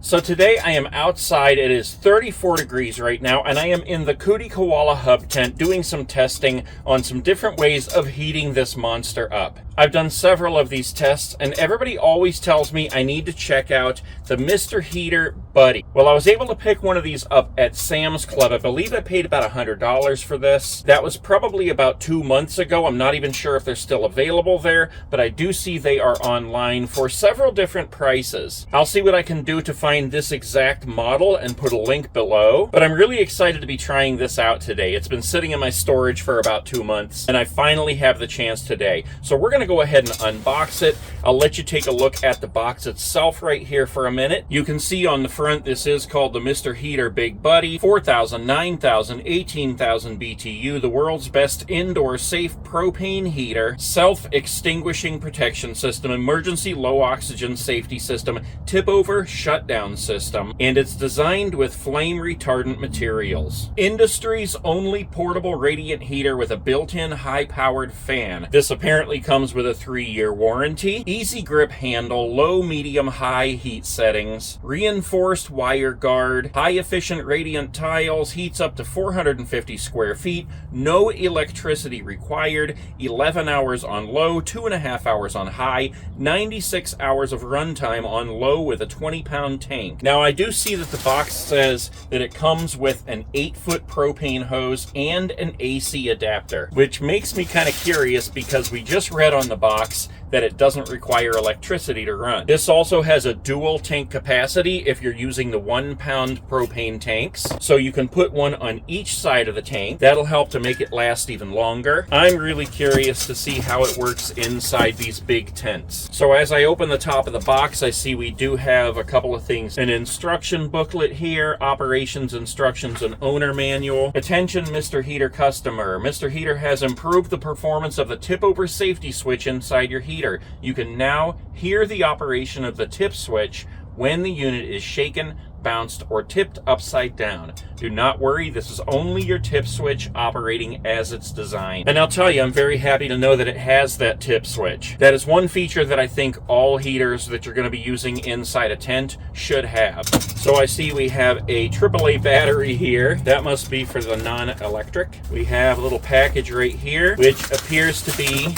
So today I am outside. It is 34 degrees right now, and I am in the Cootie Koala Hub tent doing some testing on some different ways of heating this monster up. I've done several of these tests, and everybody always tells me I need to check out the Mr. Heater Buddy. Well, I was able to pick one of these up at Sam's Club. I believe I paid about $100 for this. That was probably about 2 months ago. I'm not even sure if they're still available there, but I do see they are online for several different prices. I'll see what I can do to find this exact model and put a link below, but I'm really excited to be trying this out today. It's been sitting in my storage for about 2 months, and I finally have the chance today. So we're going to go ahead and unbox it. I'll let you take a look at the box itself right here for a minute. You can see on the front, this is called the Mr. Heater Big Buddy, 4,000, 9,000, 18,000 BTU, the world's best indoor safe propane heater, self-extinguishing protection system, emergency low oxygen safety system, tip-over shutdown system, and it's designed with flame retardant materials. Industry's only portable radiant heater with a built-in high-powered fan. This apparently comes with a 3-year warranty, easy grip handle, low, medium, high heat settings, reinforced wire guard, high-efficient radiant tiles, heats up to 450 square feet, no electricity required, 11 hours on low, 2.5 hours on high, 96 hours of runtime on low with a 20-pound tank. Now, I do see that the box says that it comes with an 8-foot propane hose and an AC adapter, which makes me kind of curious because we just read on the box that it doesn't require electricity to run. This also has a dual tank capacity if you're using the 1-pound propane tanks, so you can put one on each side of the tank. That'll help to make it last even longer. I'm really curious to see how it works inside these big tents. So as I open the top of the box, I see we do have a couple of things. An instruction booklet here, operations instructions and owner manual. Attention Mr. Heater customer. Mr. Heater has improved the performance of the tip-over safety switch inside your heater. You can now hear the operation of the tip switch when the unit is shaken, bounced, or tipped upside down. Do not worry, this is only your tip switch operating as it's designed. And I'll tell you, I'm very happy to know that it has that tip switch. That is one feature that I think all heaters that you're going to be using inside a tent should have. So I see we have a AAA battery here. That must be for the non-electric. We have a little package right here, which appears to be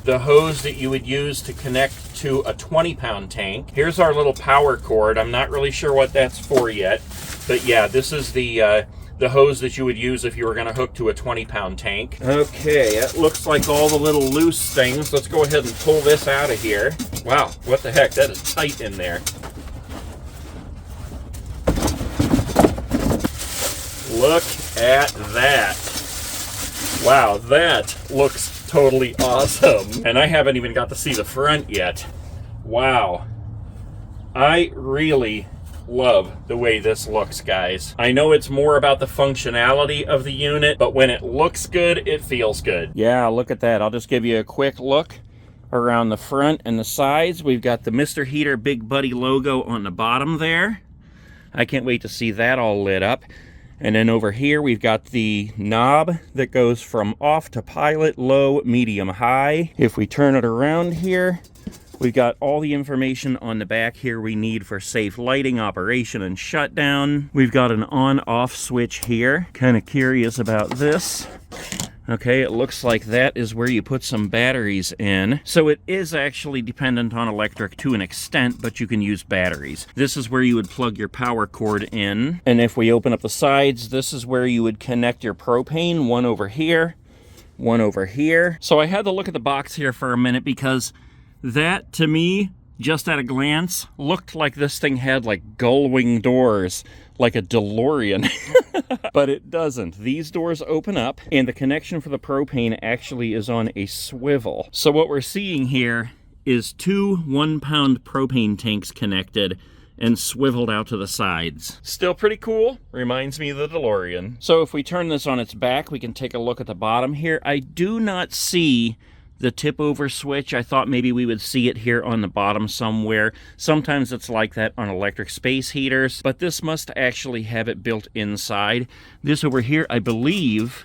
the hose that you would use to connect to a 20-pound tank. Here's our little power cord. I'm not really sure what that's for yet, but yeah, this is the hose that you would use if you were going to hook to a 20-pound tank. Okay, it looks like all the little loose things. Let's go ahead and pull this out of here. Wow, what the heck? That is tight in there. Look at that. Wow, that looks totally awesome. And I haven't even got to see the front yet. Wow. I really love the way this looks, guys. I know it's more about the functionality of the unit, but when it looks good, it feels good. Yeah, look at that. I'll just give you a quick look around the front and the sides. We've got the Mr. Heater Big Buddy logo on the bottom there. I can't wait to see that all lit up. And then over here, we've got the knob that goes from off to pilot, low, medium, high. If we turn it around here, we've got all the information on the back here we need for safe lighting, operation, and shutdown. We've got an on-off switch here. Kind of curious about this. Okay, it looks like that is where you put some batteries in. So it is actually dependent on electric to an extent, but you can use batteries. This is where you would plug your power cord in. And if we open up the sides, this is where you would connect your propane, one over here, one over here. So I had to look at the box here for a minute because that, to me, just at a glance, looked like this thing had like gull-wing doors, like a DeLorean. But it doesn't. These doors open up, and the connection for the propane actually is on a swivel. So what we're seeing here is 2 1-pound propane tanks connected and swiveled out to the sides. Still pretty cool. Reminds me of the DeLorean. So if we turn this on its back, we can take a look at the bottom here. I do not see the tip-over switch. I thought maybe we would see it here on the bottom somewhere. Sometimes it's like that on electric space heaters, but this must actually have it built inside. This over here, I believe,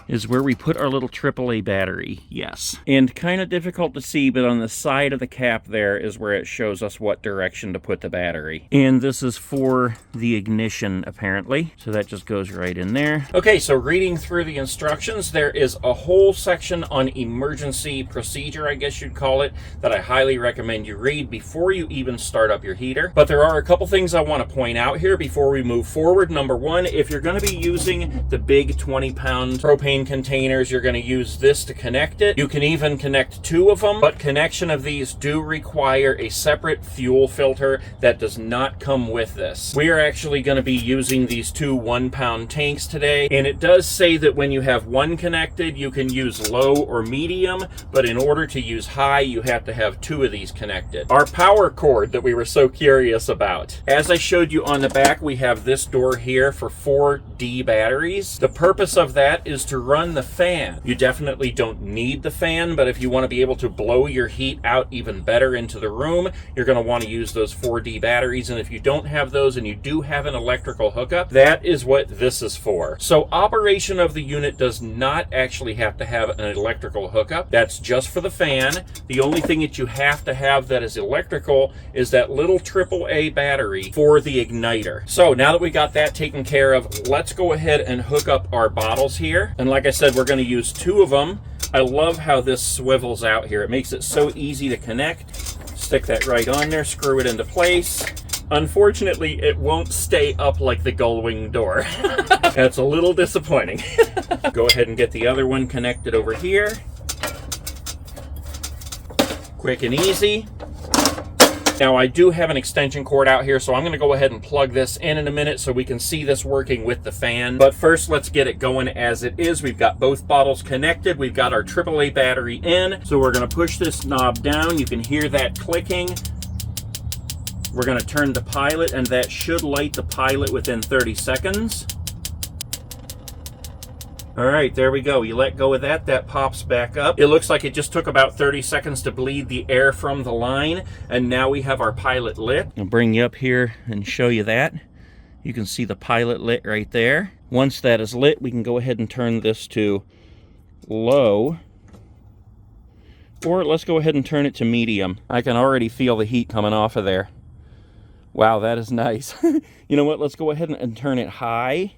is where we put our little AAA battery, yes. And kind of difficult to see, but on the side of the cap there is where it shows us what direction to put the battery. And this is for the ignition, apparently. So that just goes right in there. Okay, so reading through the instructions, there is a whole section on emergency procedure, I guess you'd call it, that I highly recommend you read before you even start up your heater. But there are a couple things I want to point out here before we move forward. Number one, if you're going to be using the big 20-pound propane containers, you're going to use this to connect it. You can even connect 2 of them, but connection of these do require a separate fuel filter that does not come with this. We are actually going to be using these 2 1-pound tanks today, and it does say that when you have one connected, you can use low or medium, but in order to use high, you have to have 2 of these connected. Our power cord that we were so curious about. As I showed you on the back, we have this door here for 4D batteries. The purpose of that is to run the fan. You definitely don't need the fan, but if you want to be able to blow your heat out even better into the room, you're going to want to use those 4D batteries. And if you don't have those and you do have an electrical hookup, that is what this is for. So operation of the unit does not actually have to have an electrical hookup. That's just for the fan. The only thing that you have to have that is electrical is that little AAA battery for the igniter. So now that we got that taken care of, let's go ahead and hook up our bottles here. And like I said, we're going to use 2 of them. I love how this swivels out here. It makes it so easy to connect. Stick that right on there, screw it into place. Unfortunately, it won't stay up like the gull-wing door. That's a little disappointing. Go ahead and get the other one connected over here. Quick and easy. Now I do have an extension cord out here, so I'm going to go ahead and plug this in a minute so we can see this working with the fan. But first, let's get it going as it is. We've got both bottles connected. We've got our AAA battery in. So we're going to push this knob down. You can hear that clicking. We're going to turn the pilot, and that should light the pilot within 30 seconds. All right, there we go. You let go of that, that pops back up. It looks like it just took about 30 seconds to bleed the air from the line, and now we have our pilot lit. I'll bring you up here and show you that. You can see the pilot lit right there. Once that is lit, we can go ahead and turn this to low, or let's go ahead and turn it to medium. I can already feel the heat coming off of there. Wow, that is nice. You know what? Let's go ahead and turn it high.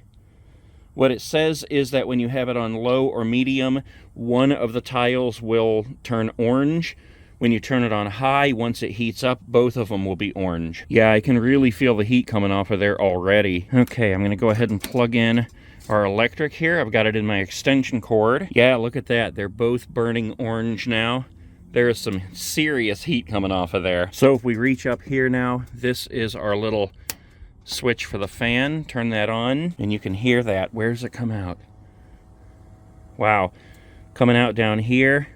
What it says is that when you have it on low or medium, one of the tiles will turn orange. When you turn it on high, once it heats up, both of them will be orange. Yeah, I can really feel the heat coming off of there already. Okay, I'm going to go ahead and plug in our electric here. I've got it in my extension cord. Yeah, look at that. They're both burning orange now. There is some serious heat coming off of there. So if we reach up here now, this is our little switch for the fan. Turn that on, and you can hear that. Where does it come out? Wow. Coming out down here.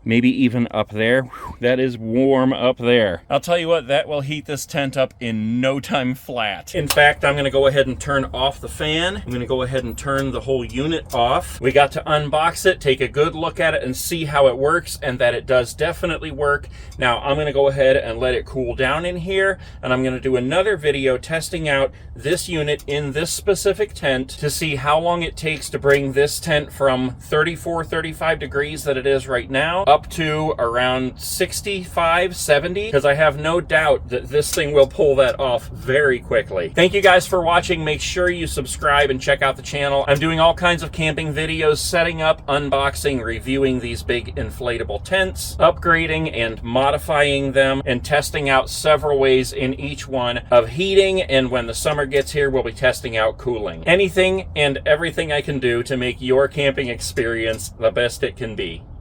Maybe even up there. Whew, that is warm up there. I'll tell you what, that will heat this tent up in no time flat. In fact, I'm going to go ahead and turn off the fan. I'm going to go ahead and turn the whole unit off. We got to unbox it, take a good look at it, and see how it works, and that it does definitely work. Now, I'm going to go ahead and let it cool down in here, and I'm going to do another video testing out this unit in this specific tent to see how long it takes to bring this tent from 34, 35 degrees that it is right now up to around 65, 70, because I have no doubt that this thing will pull that off very quickly. Thank you guys for watching. Make sure you subscribe and check out the channel. I'm doing all kinds of camping videos, setting up, unboxing, reviewing these big inflatable tents, upgrading and modifying them, and testing out several ways in each one of heating, and when the summer gets here, we'll be testing out cooling. Anything and everything I can do to make your camping experience the best it can be.